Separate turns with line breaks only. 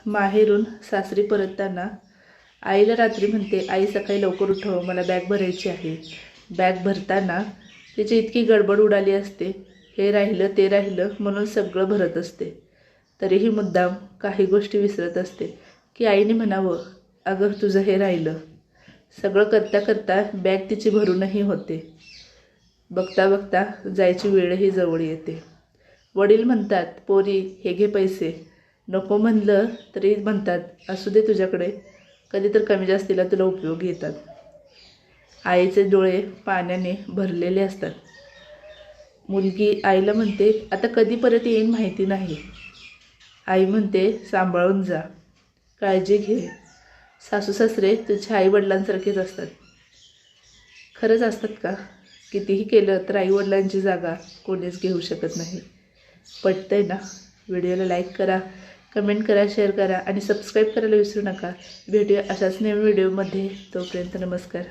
माहेरून सासरी परतताना आईला रात्री म्हणते, आई सकाळी लवकर उठव, मला बॅग भरायची आहे. बॅग भरताना तिची इतकी गडबड उडाली असते, हे राहिलं ते राहिलं म्हणून सगळं भरत असते. तरीही मुद्दाम काही गोष्टी विसरत असते की आईने म्हणावं, अगं तुझं हे राहिलं. सगळं करता करता बॅग तिची भरूनही होते. बघता बघता जायची वेळही जवळ येते. वडील म्हणतात, पोरी हे घे पैसे. नको म्हणलं तरी म्हणतात, असू दे तुझ्याकडे, कधी तर कमी जास्तीला तुला उपयोगी येतात. आईचे डोळे पाण्याने भरलेले असतात. मुलगी आईला म्हणते, आता कधी परत येईन माहिती नाही. आई म्हणते, सांभाळून जा, काळजी घे. सासू सासरे तुझ्या आईवडिलांसारखेच असतात. खरंच असतात का? कितीही केलं तर आईवडिलांची जागा कोणीच घेऊ शकत नाही. पटतंय ना? व्हिडिओला लाईक करा, कमेंट करा, शेअर करा आणि सबस्क्राईब करायला विसरू नका. भेटूया अशाच नवीन व्हिडिओमध्ये. तोपर्यंत नमस्कार.